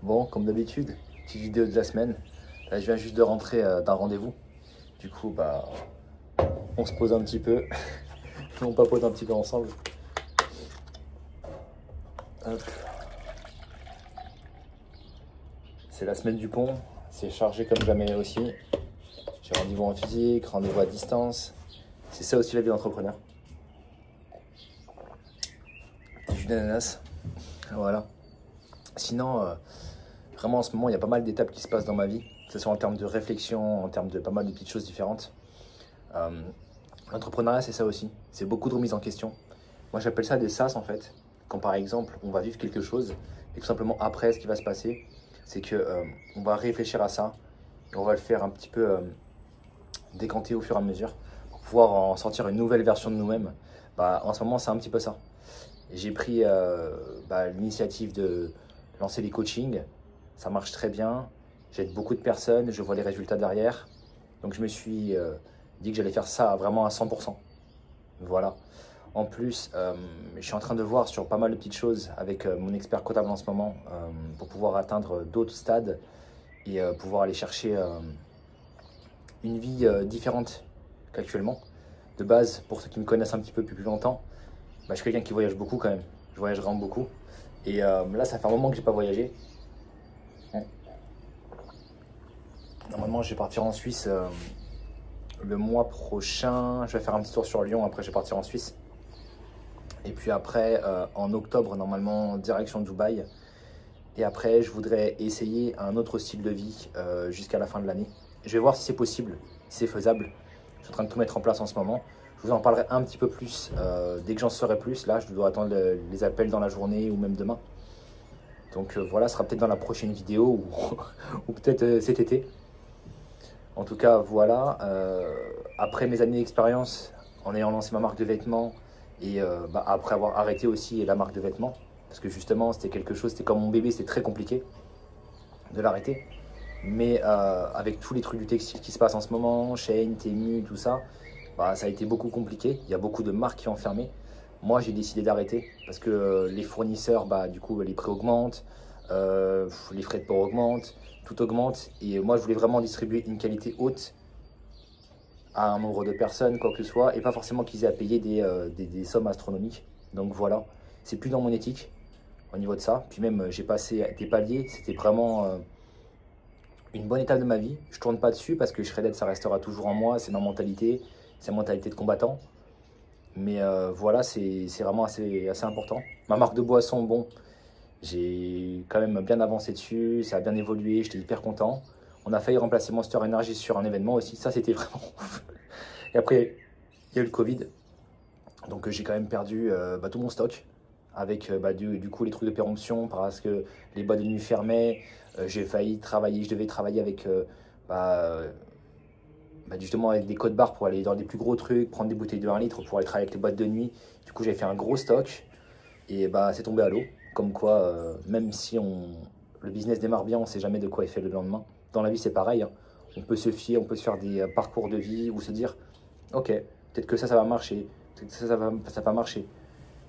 Bon, comme d'habitude, petite vidéo de la semaine. Là, je viens juste de rentrer d'un rendez-vous. Du coup, on se pose un petit peu. On papote un petit peu ensemble. Hop. C'est la semaine du pont. C'est chargé comme jamais aussi. J'ai rendez-vous en physique, rendez-vous à distance. C'est ça aussi la vie d'entrepreneur. Du jus d'ananas. Voilà. Sinon, vraiment en ce moment, il y a pas mal d'étapes qui se passent dans ma vie, que ce soit en termes de réflexion, en termes de pas mal de petites choses différentes. L'entrepreneuriat, c'est ça aussi. C'est beaucoup de remise en question. Moi, j'appelle ça des sas en fait. Quand par exemple, on va vivre quelque chose et tout simplement après, ce qui va se passer, c'est que on va réfléchir à ça et on va le faire un petit peu décanter au fur et à mesure pour pouvoir en sortir une nouvelle version de nous-mêmes. En ce moment, c'est un petit peu ça. J'ai pris l'initiative de lancer les coachings. Ça marche très bien. J'aide beaucoup de personnes. Je vois les résultats derrière. Donc, je me suis dit que j'allais faire ça vraiment à 100%. Voilà. En plus, je suis en train de voir sur pas mal de petites choses avec mon expert comptable en ce moment pour pouvoir atteindre d'autres stades et pouvoir aller chercher une vie différente qu'actuellement. De base, pour ceux qui me connaissent un petit peu plus longtemps, je suis quelqu'un qui voyage beaucoup quand même. Je voyage vraiment beaucoup. Et là, ça fait un moment que j'ai pas voyagé. Normalement, je vais partir en Suisse le mois prochain. Je vais faire un petit tour sur Lyon. Après, je vais partir en Suisse. Et puis après, en octobre, normalement, direction Dubaï. Et après, je voudrais essayer un autre style de vie jusqu'à la fin de l'année. Je vais voir si c'est possible, si c'est faisable. Je suis en train de tout mettre en place en ce moment. Je vous en parlerai un petit peu plus dès que j'en saurai plus. Là, je dois attendre les appels dans la journée ou même demain. Donc voilà, ce sera peut-être dans la prochaine vidéo ou peut-être cet été. En tout cas, voilà. Après mes années d'expérience, en ayant lancé ma marque de vêtements et après avoir arrêté aussi la marque de vêtements, parce que justement, c'était quelque chose, c'était comme mon bébé, c'était très compliqué de l'arrêter. Mais avec tous les trucs du textile qui se passent en ce moment, Shein, Temu, tout ça, ça a été beaucoup compliqué. Il y a beaucoup de marques qui ont fermé. Moi, j'ai décidé d'arrêter parce que les fournisseurs, du coup, les prix augmentent, les frais de port augmentent, tout augmente. Et moi, je voulais vraiment distribuer une qualité haute à un nombre de personnes, quoi que ce soit, et pas forcément qu'ils aient à payer des sommes astronomiques. Donc voilà, c'est plus dans mon éthique au niveau de ça. Puis même, j'ai passé des paliers, c'était vraiment une bonne étape de ma vie. Je tourne pas dessus parce que Shredded, ça restera toujours en moi, c'est ma mentalité, c'est ma mentalité de combattant. Mais voilà, c'est vraiment assez important. Ma marque de boisson, bon, j'ai quand même bien avancé dessus, ça a bien évolué, j'étais hyper content. On a failli remplacer Monster Energy sur un événement aussi, ça c'était vraiment ouf. Et après, il y a eu le Covid, donc j'ai quand même perdu tout mon stock avec du coup les trucs de péremption parce que les boîtes de nuit fermaient. J'ai failli travailler, je devais travailler avec justement avec des codes barres pour aller dans les plus gros trucs, prendre des bouteilles de 1 litre pour aller travailler avec les boîtes de nuit. Du coup, j'avais fait un gros stock et c'est tombé à l'eau. Comme quoi, même si le business démarre bien, on ne sait jamais de quoi il fait le lendemain. Dans la vie, c'est pareil, hein. On peut se fier, on peut se faire des parcours de vie ou se dire, ok, peut-être que ça va marcher, peut-être que ça va pas marcher.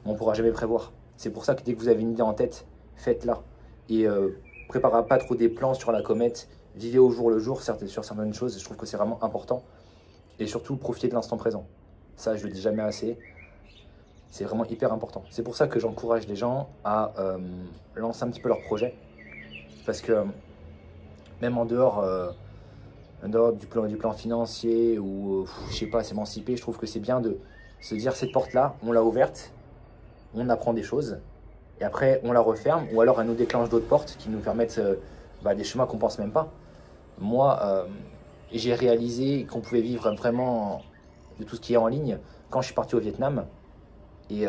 On ne pourra jamais prévoir. C'est pour ça que dès que vous avez une idée en tête, faites-la. Et préparez pas trop des plans sur la comète. Vivez au jour le jour sur certaines choses. Je trouve que c'est vraiment important. Et surtout, profitez de l'instant présent. Ça, je le dis jamais assez. C'est vraiment hyper important. C'est pour ça que j'encourage les gens à lancer un petit peu leur projet. Parce que même en dehors du plan financier ou je sais pas, s'émanciper, je trouve que c'est bien de se dire cette porte-là, on l'a ouverte, on apprend des choses et après on la referme ou alors elle nous déclenche d'autres portes qui nous permettent des chemins qu'on pense même pas. Moi, j'ai réalisé qu'on pouvait vivre vraiment de tout ce qui est en ligne quand je suis parti au Vietnam et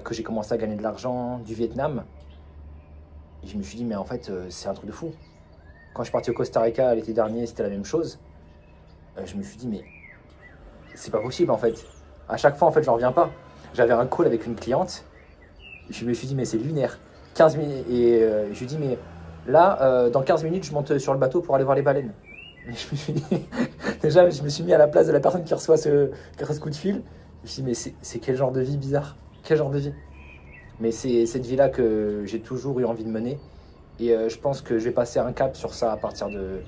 que j'ai commencé à gagner de l'argent du Vietnam. Et je me suis dit, mais en fait, c'est un truc de fou. Quand je suis parti au Costa Rica l'été dernier, c'était la même chose. Je me suis dit, mais c'est pas possible en fait. À chaque fois, en fait, j'en reviens pas. J'avais un call avec une cliente. Je me suis dit, mais c'est lunaire. 15 minutes. Et je lui dis, mais là, dans 15 minutes, je monte sur le bateau pour aller voir les baleines. Et je me suis dit, déjà, je me suis mis à la place de la personne qui reçoit ce coup de fil. Je me suis dit, mais c'est quel genre de vie bizarre? Quel genre de vie? Mais c'est cette vie-là que j'ai toujours eu envie de mener. Et je pense que je vais passer un cap sur ça à partir de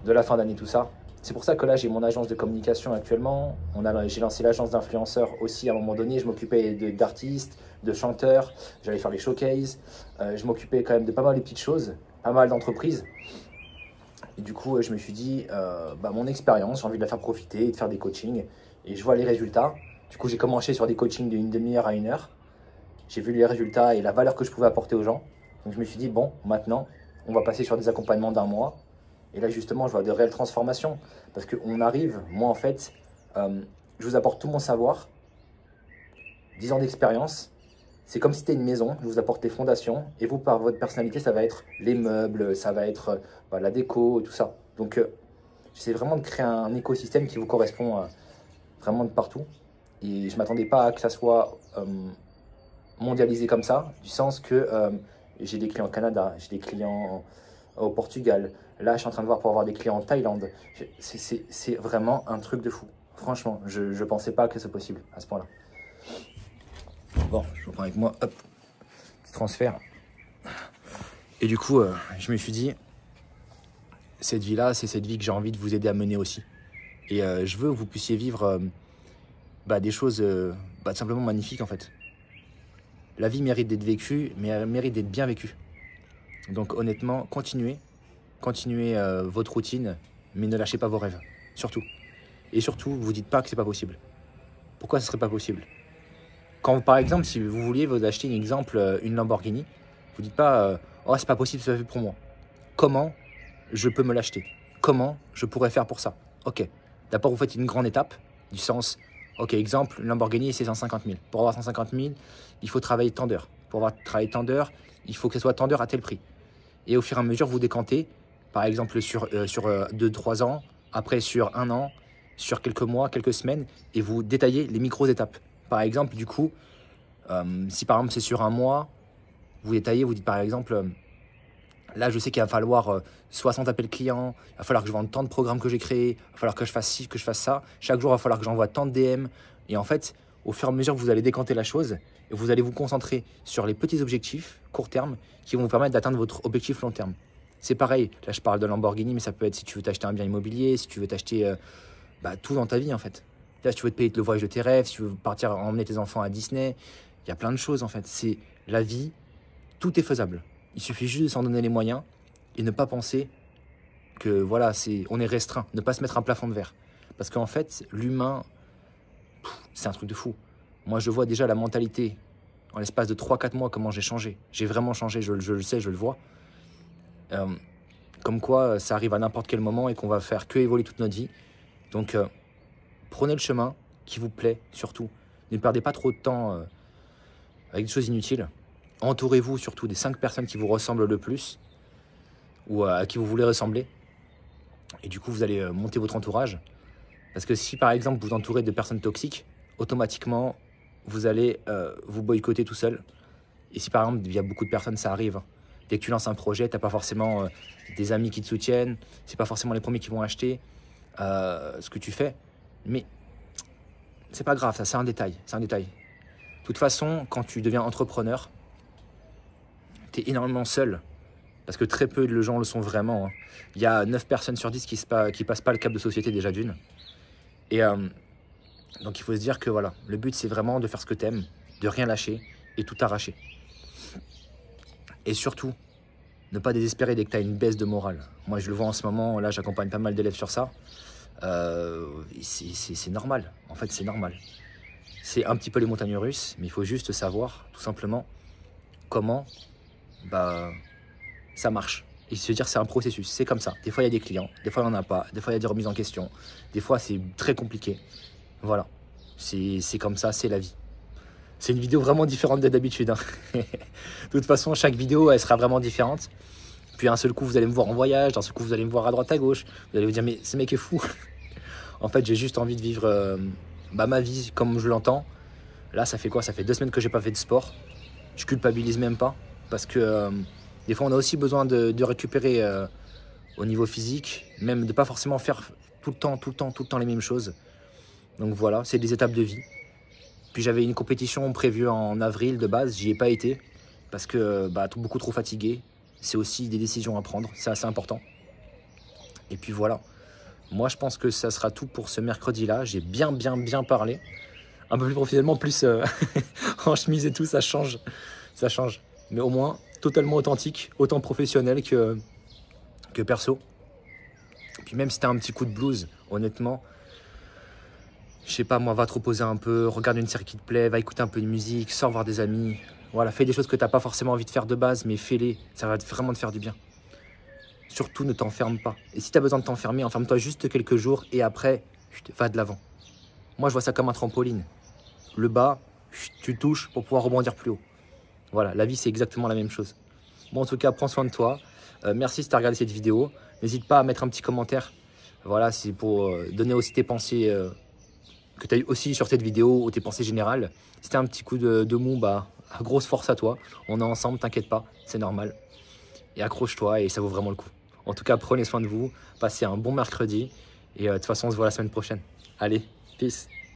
la fin d'année, tout ça. C'est pour ça que là, j'ai mon agence de communication actuellement. J'ai lancé l'agence d'influenceurs aussi à un moment donné. Je m'occupais d'artistes, de chanteurs. J'allais faire les showcases. Je m'occupais quand même de pas mal de petites choses, pas mal d'entreprises. Et du coup, je me suis dit, mon expérience, j'ai envie de la faire profiter et de faire des coachings. Et je vois les résultats. Du coup, j'ai commencé sur des coachings d'une demi-heure à 1 heure. J'ai vu les résultats et la valeur que je pouvais apporter aux gens. Donc, je me suis dit, bon, maintenant, on va passer sur des accompagnements d'1 mois. Et là, justement, je vois de réelles transformations. Parce qu'on arrive, moi, en fait, je vous apporte tout mon savoir, 10 ans d'expérience. C'est comme si c'était une maison, je vous apporte les fondations. Et vous, par votre personnalité, ça va être les meubles, ça va être la déco, tout ça. Donc, j'essaie vraiment de créer un écosystème qui vous correspond vraiment de partout. Et je ne m'attendais pas à que ça soit mondialisé comme ça, du sens que j'ai des clients au Canada, j'ai des clients au Portugal. Là, je suis en train de voir pour avoir des clients en Thaïlande. C'est vraiment un truc de fou. Franchement, je ne pensais pas que c'est possible à ce point-là. Bon, je reprends avec moi. Hop, petit transfert. Et du coup, je me suis dit, cette vie-là, c'est cette vie que j'ai envie de vous aider à mener aussi. Et je veux que vous puissiez vivre des choses tout simplement magnifiques en fait. La vie mérite d'être vécue, mais elle mérite d'être bien vécue. Donc honnêtement, continuez votre routine, mais ne lâchez pas vos rêves, surtout. Et surtout, vous dites pas que c'est pas possible. Pourquoi ce serait pas possible? Quand, par exemple, si vous vouliez vous acheter une Lamborghini, vous dites pas oh c'est pas possible, c'est pas fait pour moi. Comment je peux me l'acheter? Comment je pourrais faire pour ça? Ok, d'abord vous faites une grande étape, du sens, ok, exemple, une Lamborghini c'est 150 000. Pour avoir 150 000, il faut travailler tant d'heures. Pour avoir travaillé tant d'heures, il faut que ce soit tant d'heures à tel prix. Et au fur et à mesure, vous décantez, par exemple sur 2-3 ans, après sur 1 an, sur quelques mois, quelques semaines, et vous détaillez les micro-étapes. Par exemple, du coup, si par exemple c'est sur 1 mois, vous détaillez, vous dites par exemple, là je sais qu'il va falloir 60 appels clients, il va falloir que je vende tant de programmes que j'ai créés, il va falloir que je fasse ci, que je fasse ça, chaque jour il va falloir que j'envoie tant de DM, et en fait, au fur et à mesure vous allez décanter la chose, et vous allez vous concentrer sur les petits objectifs court terme qui vont vous permettre d'atteindre votre objectif long terme. C'est pareil, là je parle de Lamborghini, mais ça peut être si tu veux t'acheter un bien immobilier, si tu veux t'acheter tout dans ta vie en fait. Là, si tu veux te payer le voyage de tes rêves, si tu veux partir emmener tes enfants à Disney, il y a plein de choses en fait. C'est la vie, tout est faisable. Il suffit juste de s'en donner les moyens et ne pas penser que voilà, on est restreint, ne pas se mettre un plafond de verre. Parce qu'en fait, l'humain, c'est un truc de fou. Moi, je vois déjà la mentalité en l'espace de 3-4 mois, comment j'ai changé. J'ai vraiment changé, je le sais, je le vois. Comme quoi, ça arrive à n'importe quel moment et qu'on va faire que évoluer toute notre vie. Donc, prenez le chemin qui vous plaît, surtout. Ne perdez pas trop de temps avec des choses inutiles. Entourez-vous surtout des 5 personnes qui vous ressemblent le plus ou à qui vous voulez ressembler. Et du coup, vous allez monter votre entourage. Parce que si, par exemple, vous entourez de personnes toxiques, automatiquement, vous allez vous boycotter tout seul. Et si, par exemple, il y a beaucoup de personnes, ça arrive. Dès que tu lances un projet, tu n'as pas forcément des amis qui te soutiennent. C'est pas forcément les premiers qui vont acheter ce que tu fais. Mais c'est pas grave, ça, c'est un détail. C'est un détail. De toute façon, quand tu deviens entrepreneur, tu es énormément seul. Parce que très peu de gens le sont vraiment. Il y a 9 personnes sur 10 qui passent pas le cap de société déjà d'une. Et donc il faut se dire que voilà, le but c'est vraiment de faire ce que tu aimes, de rien lâcher et tout arracher. Et surtout, ne pas désespérer dès que tu as une baisse de morale. Moi je le vois en ce moment, là j'accompagne pas mal d'élèves sur ça. C'est normal, en fait c'est normal. C'est un petit peu les montagnes russes, mais il faut juste savoir tout simplement comment ça marche. Et se dire c'est un processus, c'est comme ça. Des fois il y a des clients, des fois il n'y en a pas, des fois il y a des remises en question, des fois c'est très compliqué. Voilà, c'est comme ça, c'est la vie. C'est une vidéo vraiment différente d'habitude. De toute façon, chaque vidéo elle sera vraiment différente. Puis un seul coup vous allez me voir en voyage, d'un seul coup vous allez me voir à droite à gauche. Vous allez vous dire mais ce mec est fou. En fait j'ai juste envie de vivre ma vie comme je l'entends. Là ça fait quoi? Ça fait 2 semaines que j'ai pas fait de sport. Je culpabilise même pas. Parce que des fois on a aussi besoin de récupérer au niveau physique. Même de pas forcément faire tout le temps les mêmes choses. Donc voilà, c'est des étapes de vie. Puis j'avais une compétition prévue en avril de base, j'y ai pas été. Parce que beaucoup trop fatigué. c'est aussi des décisions à prendre, c'est assez important. Et puis voilà, moi je pense que ça sera tout pour ce mercredi-là. J'ai bien parlé. Un peu plus professionnellement, plus en chemise et tout, ça change. Ça change. Mais au moins, totalement authentique, autant professionnel que perso. Puis même si t'as un petit coup de blues, honnêtement, je sais pas moi, va te reposer un peu, regarde une série qui te plaît, va écouter un peu de musique, sors voir des amis. Voilà, fais des choses que t'as pas forcément envie de faire de base, mais fais-les, ça va vraiment te faire du bien. Surtout, ne t'enferme pas. Et si t'as besoin de t'enfermer, enferme-toi juste quelques jours et après, va de l'avant. Moi, je vois ça comme un trampoline. Le bas, tu touches pour pouvoir rebondir plus haut. Voilà, la vie, c'est exactement la même chose. Bon, en tout cas, prends soin de toi. Merci si tu as regardé cette vidéo. N'hésite pas à mettre un petit commentaire. Voilà, c'est pour donner aussi tes pensées que tu as eu aussi sur cette vidéo ou tes pensées générales. Si tu as un petit coup de mou, bah, grosse force à toi. On est ensemble, t'inquiète pas, c'est normal. Et accroche-toi et ça vaut vraiment le coup. En tout cas, prenez soin de vous. Passez un bon mercredi. Et de toute façon, on se voit la semaine prochaine. Allez, peace.